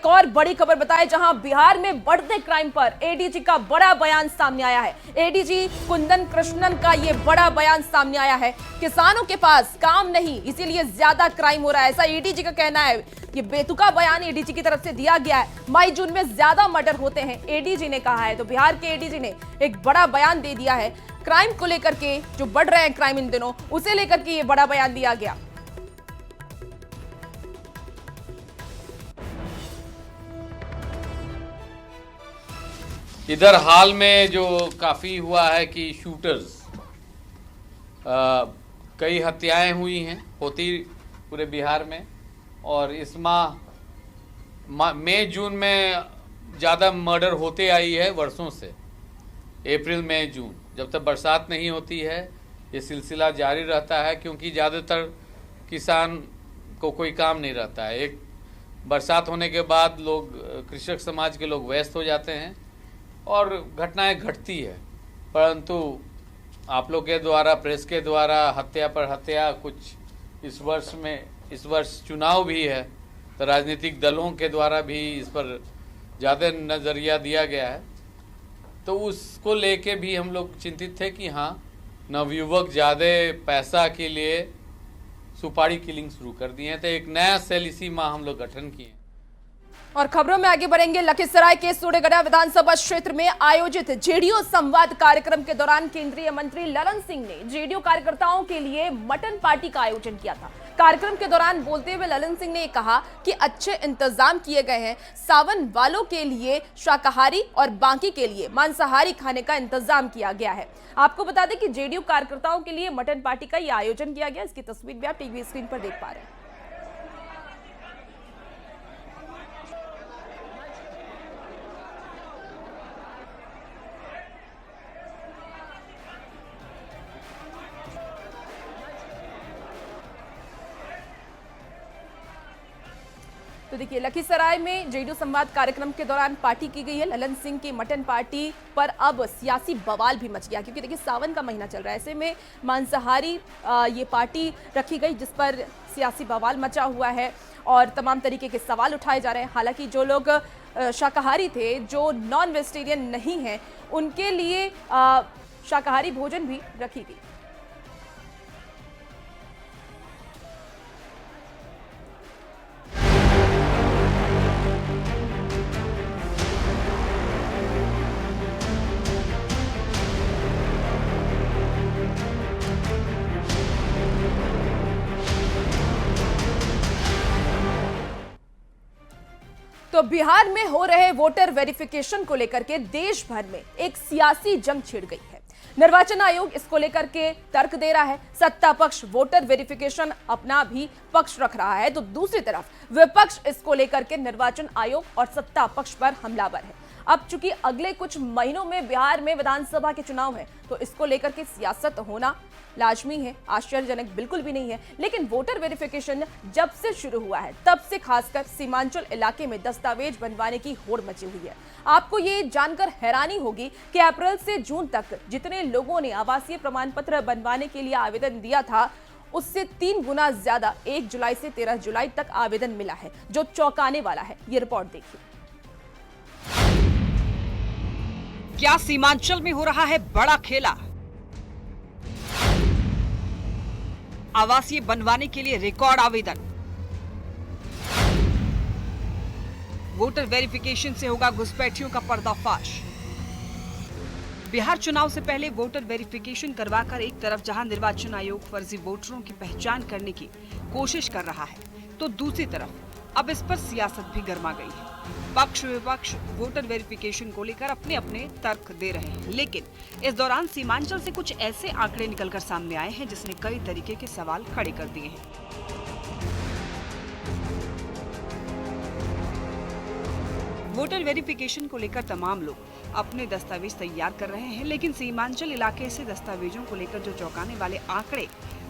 एक और बड़ी खबर बताएं, जहां बिहार में बढ़ते क्राइम पर एडीजी का बड़ा बयान सामने आया है। एडीजी कुंदन कृष्णन का यह बड़ा बयान सामने आया है। किसानों के पास काम नहीं, इसीलिए ज्यादा क्राइम हो रहा है, ऐसा एडीजी का कहना है। ये बेतुका बयान एडीजी की तरफ से दिया गया है। मई जून में ज्यादा मर्डर होते हैं, एडीजी ने कहा है। तो बिहार के एडीजी ने एक बड़ा बयान दे दिया है क्राइम को लेकर के, जो बढ़ रहे हैं क्राइम इन दिनों, उसे लेकर के ये बड़ा बयान दिया गया। इधर हाल में जो काफ़ी हुआ है कि शूटर्स, कई हत्याएं हुई हैं, होती पूरे बिहार में। और इस माह मई जून में ज़्यादा मर्डर होते आई है वर्षों से। अप्रैल मई जून, जब तक बरसात नहीं होती है ये सिलसिला जारी रहता है, क्योंकि ज़्यादातर किसान को कोई काम नहीं रहता है। एक बरसात होने के बाद लोग, कृषक समाज के लोग व्यस्त हो जाते हैं और घटनाएं घटती है। परंतु आप लोग के द्वारा, प्रेस के द्वारा हत्या पर हत्या, कुछ इस वर्ष चुनाव भी है, तो राजनीतिक दलों के द्वारा भी इस पर ज़्यादा नज़रिया दिया गया है। तो उसको लेके भी हम लोग चिंतित थे कि हाँ, नवयुवक ज़्यादा पैसा के लिए सुपारी किलिंग शुरू कर दिए हैं। तो एक नया सेल इसी माह हम लोग गठन किए। और खबरों में आगे बढ़ेंगे। लखीसराय के सूर्यगढ़ विधानसभा क्षेत्र में आयोजित जेडीयू संवाद कार्यक्रम के दौरान केंद्रीय मंत्री ललन सिंह ने जेडीयू कार्यकर्ताओं के लिए मटन पार्टी का आयोजन किया था। कार्यक्रम के दौरान बोलते हुए ललन सिंह ने कहा कि अच्छे इंतजाम किए गए हैं। सावन वालों के लिए शाकाहारी और बाकी के लिए मांसाहारी खाने का इंतजाम किया गया है। आपको बता दें कि जेडीयू कार्यकर्ताओं के लिए मटन पार्टी का यह आयोजन किया गया। इसकी तस्वीर भी आप टीवी स्क्रीन पर देख पा रहे हैं। तो देखिए, लखीसराय में जेडीयू संवाद कार्यक्रम के दौरान पार्टी की गई है। ललन सिंह की मटन पार्टी पर अब सियासी बवाल भी मच गया, क्योंकि देखिए सावन का महीना चल रहा है। ऐसे में मांसाहारी ये पार्टी रखी गई, जिस पर सियासी बवाल मचा हुआ है और तमाम तरीके के सवाल उठाए जा रहे हैं। हालांकि जो लोग शाकाहारी थे, जो नॉन वेजिटेरियन नहीं हैं, उनके लिए शाकाहारी भोजन भी रखी गई। तो बिहार में हो रहे वोटर वेरिफिकेशन को लेकर के देश भर में एक सियासी जंग छिड़ गई है। निर्वाचन आयोग इसको लेकर के तर्क दे रहा है, सत्ता पक्ष वोटर वेरिफिकेशन अपना भी पक्ष रख रहा है, तो दूसरी तरफ विपक्ष इसको लेकर के निर्वाचन आयोग और सत्ता पक्ष पर हमलावर है। अब चूंकि अगले कुछ महीनों में बिहार में विधानसभा के चुनाव है, तो इसको लेकर के सियासत होना लाजमी है, आश्चर्यजनक बिल्कुल भी नहीं है। लेकिन वोटर वेरिफिकेशन जब से शुरू हुआ है, तब से खासकर सीमांचल इलाके में दस्तावेज बनवाने की होड़ मची हुई है। आपको ये जानकर हैरानी होगी कि अप्रैल से जून तक जितने लोगों ने आवासीय प्रमाण पत्र बनवाने के लिए आवेदन दिया था, उससे 3 गुना ज्यादा 1 जुलाई से 13 जुलाई तक आवेदन मिला है, जो चौंकाने वाला है। ये रिपोर्ट देखिए। क्या सीमांचल में हो रहा है बड़ा खेला? आवासीय बनवाने के लिए रिकॉर्ड आवेदन। वोटर वेरिफिकेशन से होगा घुसपैठियों का पर्दाफाश। बिहार चुनाव से पहले वोटर वेरिफिकेशन करवाकर एक तरफ जहां निर्वाचन आयोग फर्जी वोटरों की पहचान करने की कोशिश कर रहा है, तो दूसरी तरफ अब इस पर सियासत भी गर्मा गई है। पक्ष विपक्ष वोटर वेरिफिकेशन को लेकर अपने अपने तर्क दे रहे हैं, लेकिन इस दौरान सीमांचल से कुछ ऐसे आंकड़े निकलकर सामने आए हैं जिसने कई तरीके के सवाल खड़े कर दिए हैं। वोटर वेरिफिकेशन को लेकर तमाम लोग अपने दस्तावेज तैयार कर रहे हैं, लेकिन सीमांचल इलाके से दस्तावेजों को लेकर जो चौंकाने वाले आंकड़े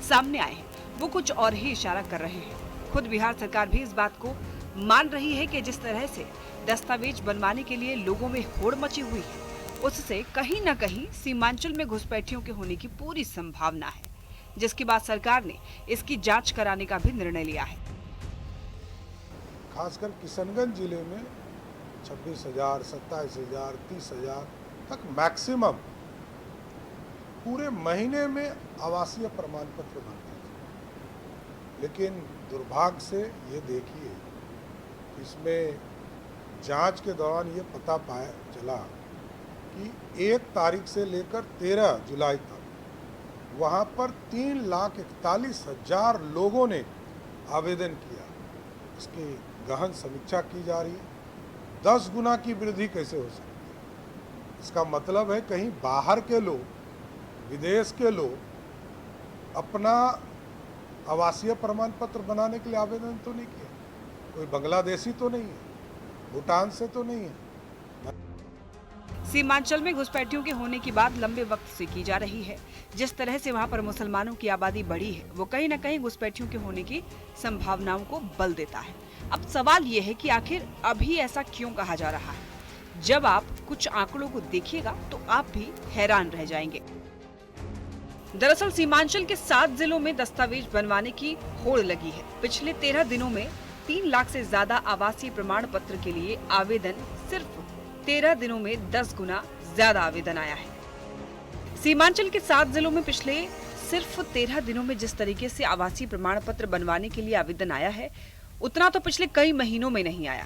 सामने आए हैं, वो कुछ और ही इशारा कर रहे हैं। खुद बिहार सरकार भी इस बात को मान रही है कि जिस तरह से दस्तावेज बनवाने के लिए लोगों में होड़ मची हुई है, उससे कहीं न कहीं सीमांचल में घुसपैठियों के होने की पूरी संभावना है, जिसके बाद सरकार ने इसकी जांच कराने का भी निर्णय लिया है। खासकर किशनगंज जिले में 26,000, 27,000, 30,000 तक मैक्सिमम पूरे महीने में आवासीय प्रमाण पत्र बनते थे। लेकिन दुर्भाग्य से ये देखिए, इसमें जांच के दौरान ये पता चला कि 1 तारीख से लेकर 13 जुलाई तक वहाँ पर 3,41,000 लोगों ने आवेदन किया। इसकी गहन समीक्षा की जा रही है। 10 गुना की वृद्धि कैसे हो सकती है? इसका मतलब है कहीं बाहर के लोग, विदेश के लोग अपना आवासीय प्रमाण पत्र बनाने के लिए आवेदन तो नहीं किया। कोई बांग्लादेशी तो नहीं है, भूटान से तो नहीं है। सीमांचल में घुसपैठियों के होने की बात लंबे वक्त से की जा रही है। जिस तरह से वहां पर मुसलमानों की आबादी बढ़ी है, वो कहीं न कहीं घुसपैठियों के होने की संभावनाओं को बल देता है। अब सवाल ये है कि आखिर अभी ऐसा क्यों कहा जा रहा है? जब आप कुछ आंकड़ों को देखिएगा तो आप भी हैरान रह जाएंगे। दरअसल सीमांचल के 7 जिलों में दस्तावेज बनवाने की होड़ लगी है। पिछले 13 दिनों में 3 लाख से ज्यादा आवासीय प्रमाण पत्र के लिए आवेदन, सिर्फ 13 दिनों में 10 गुना ज्यादा आवेदन आया है। सीमांचल के 7 जिलों में पिछले सिर्फ 13 दिनों में जिस तरीके से आवासीय प्रमाण पत्र बनवाने के लिए आवेदन आया है, उतना तो पिछले कई महीनों में नहीं आया।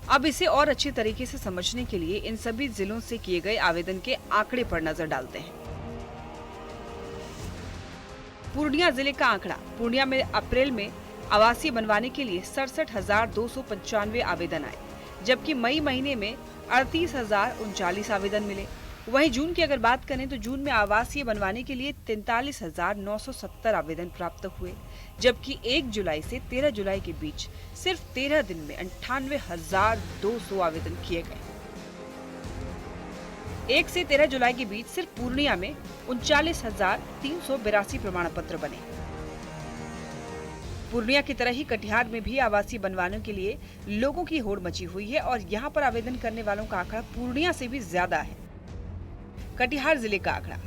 अब इसे और अच्छी तरीके से समझने के लिए इन सभी जिलों से किए गए आवेदन के आंकड़े पर नजर डालते हैं। पूर्णिया जिले का आंकड़ा। पूर्णिया में अप्रैल में आवासीय बनवाने के लिए 67,295 आवेदन आए, जबकि मई महीने में 38,039 आवेदन मिले। वहीं जून की अगर बात करें तो जून में आवासीय बनवाने के लिए 43,970 आवेदन प्राप्त हुए, जबकि 1 जुलाई से 13 जुलाई के बीच सिर्फ 13 दिन में 98,200 आवेदन किए गए। 1 से 13 जुलाई के बीच सिर्फ पूर्णिया में 39,382 प्रमाण पत्र बने। पूर्णिया की तरह ही कटिहार में भी आवासीय बनवाने के लिए लोगों की होड़ मची हुई है और यहाँ पर आवेदन करने वालों का आंकड़ा पूर्णिया से भी ज्यादा है। कटिहार जिले का आंकड़ा।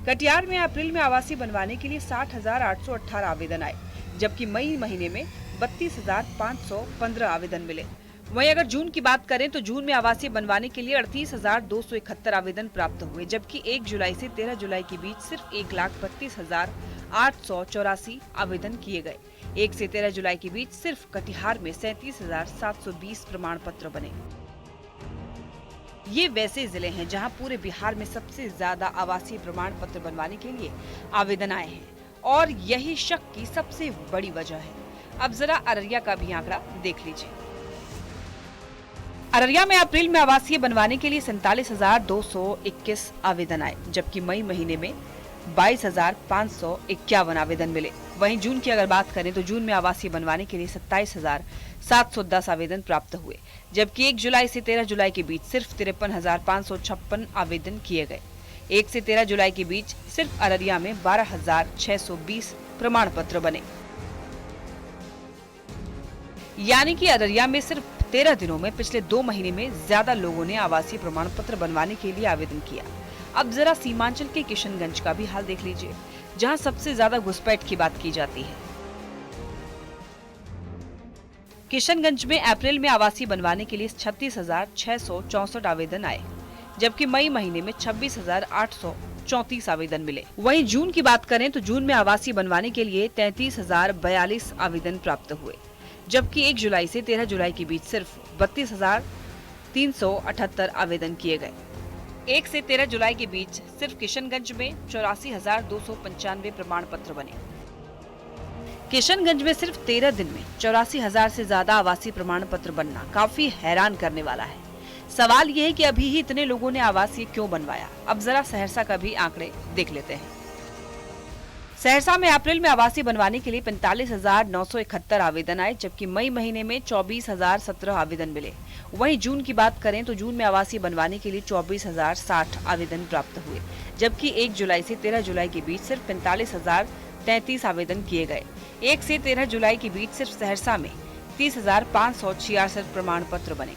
कटिहार में अप्रैल में आवासीय बनवाने के लिए 60,818 आवेदन आए, जबकि मई महीने में 32,515 आवेदन मिले। वहीं अगर जून की बात करें तो जून में आवासीय बनवाने के लिए 38,271 आवेदन प्राप्त हुए, जबकि 1 जुलाई से 13 जुलाई के बीच सिर्फ 1,32,884 आवेदन किए गए। 1 से 13 जुलाई के बीच सिर्फ कटिहार में 37,720 प्रमाण पत्र बने। ये वैसे जिले हैं जहां पूरे बिहार में सबसे ज्यादा आवासीय प्रमाण पत्र बनवाने के लिए आवेदन आए हैं और यही शक की सबसे बड़ी वजह है। अब जरा अररिया का भी आंकड़ा देख लीजिए। अररिया में अप्रैल में आवासीय बनवाने के लिए 47,221 आवेदन आए, जबकि मई महीने में 22,551 आवेदन मिले। वहीं जून की अगर बात करें तो जून में आवासीय बनवाने के लिए 27,710 आवेदन प्राप्त हुए, जबकि 1 जुलाई से 13 जुलाई के बीच सिर्फ 53,556 आवेदन किए गए। 1 से 13 जुलाई के बीच सिर्फ अररिया में 12,620 प्रमाण पत्र बने। यानी कि अररिया में सिर्फ 13 दिनों में पिछले 2 महीने में ज्यादा लोगों ने आवासीय प्रमाण पत्र बनवाने के लिए आवेदन किया। अब जरा सीमांचल के किशनगंज का भी हाल देख लीजिए, जहां सबसे ज्यादा घुसपैठ की बात की जाती है। किशनगंज में अप्रैल में आवासीय बनवाने के लिए 36,664 आवेदन आए, जबकि मई महीने में 26,834 आवेदन मिले। वहीं जून की बात करें तो जून में आवासीय बनवाने के लिए 33,042 आवेदन प्राप्त हुए, जबकि 1 जुलाई से 13 जुलाई के बीच सिर्फ 32,378 आवेदन किए गए। 1 से 13 जुलाई के बीच सिर्फ किशनगंज में 84,295 प्रमाण पत्र बने। किशनगंज में सिर्फ 13 दिन में 84,000 से ज्यादा आवासीय प्रमाण पत्र बनना काफी हैरान करने वाला है। सवाल ये है कि अभी ही इतने लोगों ने आवासीय क्यों बनवाया। अब जरा सहरसा का भी आंकड़े देख लेते हैं। सहरसा में अप्रैल में आवासीय बनवाने के लिए 45,971 आवेदन आए, जबकि मई महीने में 24,017 आवेदन मिले। वहीं जून की बात करें तो जून में आवासीय बनवाने के लिए 24,060 आवेदन प्राप्त हुए, जबकि 1 जुलाई से 13 जुलाई के बीच सिर्फ 45,033 आवेदन किए गए। 1 से 13 जुलाई के बीच सिर्फ सहरसा में 30,566 प्रमाण पत्र बने।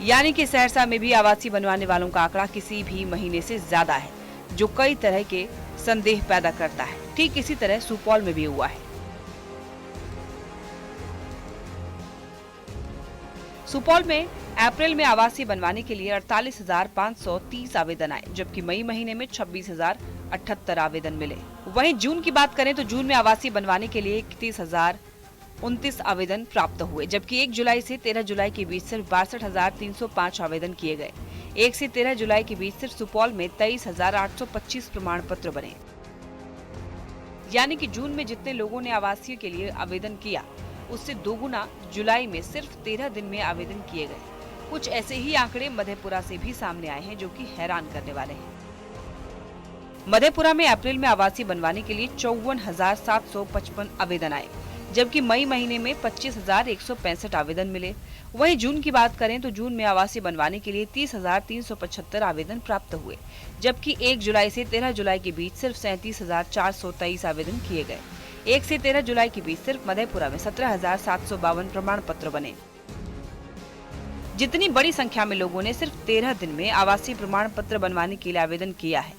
यानी कि सहरसा में भी आवासीय बनवाने वालों का आंकड़ा किसी भी महीने से ज्यादा है, जो कई तरह के संदेह पैदा करता है। ठीक इसी तरह सुपौल में भी हुआ है। सुपौल में अप्रैल में आवासीय बनवाने के लिए 48,530 आवेदन आए, जबकि मई महीने में 26,078 आवेदन मिले। वहीं जून की बात करें तो जून में आवासीय बनवाने के लिए 31,029 आवेदन प्राप्त हुए, जबकि 1 जुलाई से 13 जुलाई के बीच सिर्फ 62,305 आवेदन किए गए। 1 से 13 जुलाई के बीच सिर्फ सुपौल में 23,825 प्रमाण पत्र बने। यानी कि जून में जितने लोगों ने आवासीय के लिए आवेदन किया, उससे दोगुना जुलाई में सिर्फ 13 दिन में आवेदन किए गए। कुछ ऐसे ही आंकड़े मधेपुरा से भी सामने आए हैं, जो कि हैरान करने वाले हैं। मधेपुरा में अप्रैल में आवासीय बनवाने के लिए 54,755 आवेदन आए, जबकि मई महीने में 25,165 आवेदन मिले। वहीं जून की बात करें तो जून में आवासीय बनवाने के लिए 30,375 आवेदन प्राप्त हुए, जबकि 1 जुलाई से 13 जुलाई के बीच सिर्फ 37,423 आवेदन किए गए। 1 से 13 जुलाई के बीच सिर्फ मधेपुरा में 17,752 प्रमाण पत्र बने। जितनी बड़ी संख्या में लोगों ने सिर्फ 13 दिन में आवासीय प्रमाण पत्र बनवाने के लिए आवेदन किया है,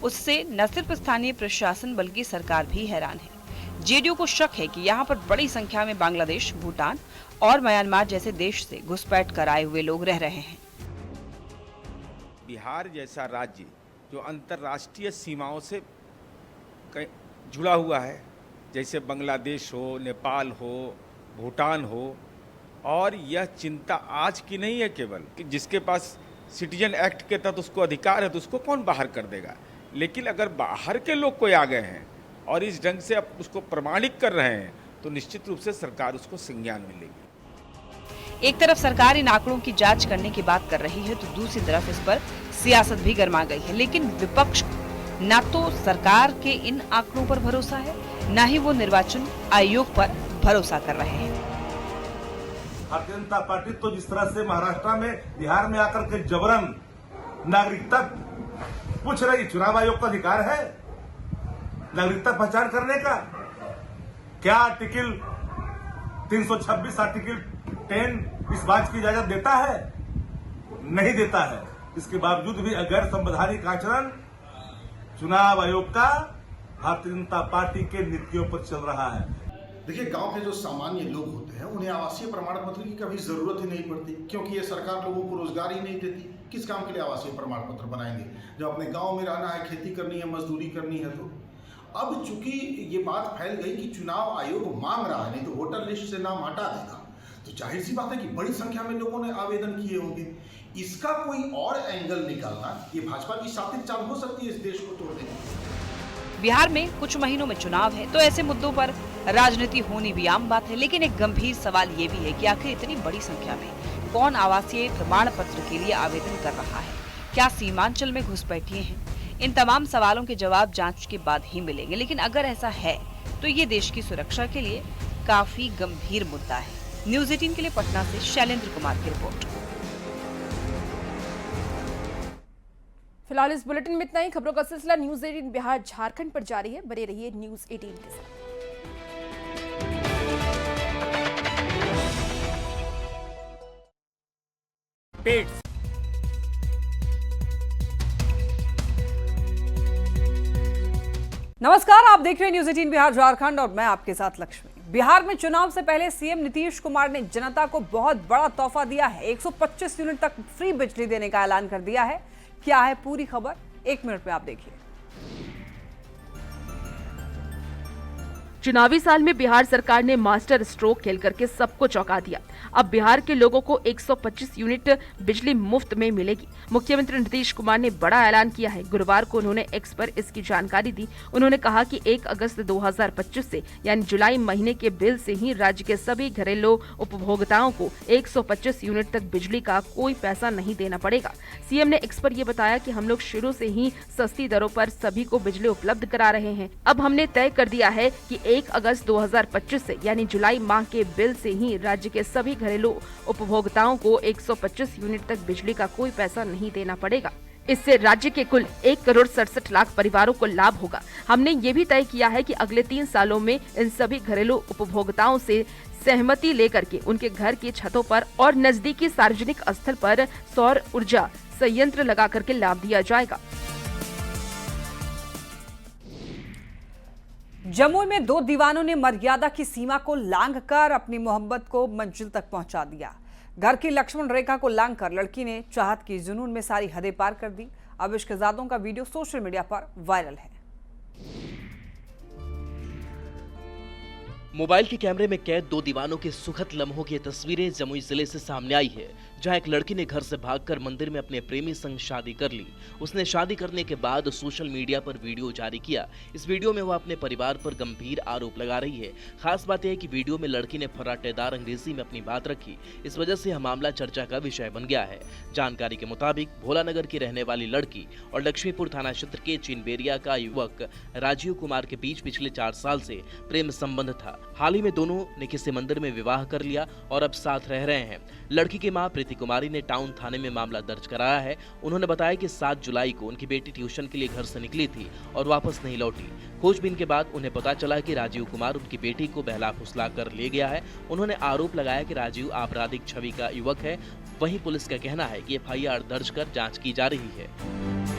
उससे न सिर्फ स्थानीय प्रशासन बल्कि सरकार भी हैरान है। जेडीयू को शक है कि यहाँ पर बड़ी संख्या में बांग्लादेश, भूटान और म्यांमार जैसे देश से घुसपैठ कर आए हुए लोग रह रहे हैं। बिहार जैसा राज्य जो अंतर्राष्ट्रीय सीमाओं से जुड़ा हुआ है, जैसे बांग्लादेश हो, नेपाल हो, भूटान हो, और यह चिंता आज की नहीं है केवल कि जिसके पास सिटीजन एक्ट के तहत उसको अधिकार है तो उसको कौन बाहर कर देगा, लेकिन अगर बाहर के लोग कोई आ गए हैं और इस ढंग से अब उसको प्रमाणित कर रहे हैं तो निश्चित रूप से सरकार उसको संज्ञान में लेगी। एक तरफ सरकार इन आंकड़ों की जांच करने की बात कर रही है तो दूसरी तरफ इस पर सियासत भी गर्मा गई है, लेकिन विपक्ष न तो सरकार के इन आंकड़ों पर भरोसा है, न ही वो निर्वाचन आयोग पर भरोसा कर रहे हैं। भारतीय जनता पार्टी तो जिस तरह से महाराष्ट्र में, बिहार में आकर के जबरन नागरिकता पूछ रही, चुनाव आयोग का अधिकार है नागरिकता पहचान करने का। क्या आर्टिकल 326 आर्टिकल 10 इस बात की इजाजत देता है? नहीं देता है। इसके बावजूद भी गैर संवैधानिक आचरण चुनाव आयोग का भारतीय जनता पार्टी के नीतियों पर चल रहा है। देखिए, गांव के जो सामान्य लोग होते हैं उन्हें आवासीय प्रमाण पत्र की कभी जरूरत ही नहीं पड़ती, क्योंकि ये सरकार लोगों को रोजगार ही नहीं देती। किस काम के लिए आवासीय प्रमाण पत्र बनाएंगे जब अपने गांव में रहना है, खेती करनी है, मजदूरी करनी है। तो अब चूंकि ये बात फैल गई कि चुनाव आयोग मांग रहा है, नहीं तो वोटर लिस्ट से नाम हटा देगा, तो जाहिर सी बात है कि बड़ी संख्या में लोगों ने आवेदन किए होंगे। इसका कोई और एंगल निकालना ये भाजपा की शातिर चाल हो सकती है इस देश को तोड़ने की। बिहार में कुछ महीनों में चुनाव है, तो ऐसे मुद्दों पर राजनीति होनी भी आम बात है, लेकिन एक गंभीर सवाल ये भी है कि आखिर इतनी बड़ी संख्या में कौन आवासीय प्रमाण पत्र के लिए आवेदन कर रहा है? क्या सीमांचल में घुसपैठिए हैं? इन तमाम सवालों के जवाब जांच के बाद ही मिलेंगे, लेकिन अगर ऐसा है तो ये देश की सुरक्षा के लिए काफी गंभीर मुद्दा है। न्यूज़ 18 के लिए पटना से शैलेंद्र कुमार की रिपोर्ट। फिलहाल इस बुलेटिन में इतना ही। खबरों का सिलसिला न्यूज़ 18 बिहार झारखंड पर जारी है। बने रहिए न्यूज़ 18 के साथ। नमस्कार, आप देख रहे हैं न्यूज़ 18 बिहार झारखंड और मैं आपके साथ लक्ष्मी। बिहार में चुनाव से पहले सीएम नीतीश कुमार ने जनता को बहुत बड़ा तोहफा दिया है। 125 यूनिट तक फ्री बिजली देने का ऐलान कर दिया है। क्या है पूरी खबर, 1 मिनट में आप देखिए। चुनावी साल में बिहार सरकार ने मास्टर स्ट्रोक खेल करके सबको चौंका दिया। अब बिहार के लोगों को 125 यूनिट बिजली मुफ्त में मिलेगी। मुख्यमंत्री नीतीश कुमार ने बड़ा ऐलान किया है। गुरुवार को उन्होंने एक्स पर इसकी जानकारी दी। उन्होंने कहा कि 1 अगस्त 2025 से यानी जुलाई महीने के बिल से ही राज्य के सभी घरेलू उपभोक्ताओं को 125 यूनिट तक बिजली का कोई पैसा नहीं देना पड़ेगा। सीएम ने एक्स पर यह बताया कि हम लोग शुरू से ही सस्ती दरों पर सभी को बिजली उपलब्ध करा रहे हैं। अब हमने तय कर दिया है कि 1 अगस्त 2025 से यानी जुलाई माह के बिल से ही राज्य के सभी घरेलू उपभोक्ताओं को 125 यूनिट तक बिजली का कोई पैसा नहीं देना पड़ेगा। इससे राज्य के कुल 1,67,00,000 परिवारों को लाभ होगा। हमने ये भी तय किया है कि अगले 3 सालों में इन सभी घरेलू उपभोक्ताओं से सहमति लेकर के उनके घर की छतों पर और नजदीकी सार्वजनिक स्थल पर सौर ऊर्जा संयंत्र लगा करके लाभ दिया जाएगा। जमुई में 2 दीवानों ने मर्यादा की सीमा को लांघकर अपनी मोहब्बत को मंजिल तक पहुंचा दिया। घर की लक्ष्मण रेखा को लांघकर लड़की ने चाहत की जुनून में सारी हदें पार कर दी। अब इश्कजादों का वीडियो सोशल मीडिया पर वायरल है। मोबाइल के कैमरे में कैद दो दीवानों के सुखद लम्हों की तस्वीरें जमुई जिले से सामने आई है, जहां एक लड़की ने घर से भागकर मंदिर में अपने प्रेमी संग शादी कर ली। उसने शादी करने के बाद सोशल मीडिया पर वीडियो जारी किया। इस वीडियो में वह अपने परिवार पर गंभीर आरोप लगा रही है। खास बात यह है कि वीडियो में लड़की ने फर्राटेदार अंग्रेजी में अपनी बात रखी। इस वजह से यह मामला चर्चा का विषय बन गया है। जानकारी के मुताबिक भोलानगर की रहने वाली लड़की और लक्ष्मीपुर थाना क्षेत्र के चिनबेरिया का युवक राजीव कुमार के बीच पिछले 4 साल से प्रेम संबंध था। हाल ही में दोनों ने किसी मंदिर में विवाह कर लिया और अब साथ रह रहे हैं। लड़की की मां प्रीति कुमारी ने टाउन थाने में मामला दर्ज कराया है। उन्होंने बताया कि 7 जुलाई को उनकी बेटी ट्यूशन के लिए घर से निकली थी और वापस नहीं लौटी। खोजबीन के बाद उन्हें पता चला कि राजीव कुमार उनकी बेटी को बहला फुसला कर ले गया है। उन्होंने आरोप लगाया कि राजीव आपराधिक छवि का युवक है। वहीं पुलिस का कहना है कि FIR दर्ज कर जांच की जा रही है।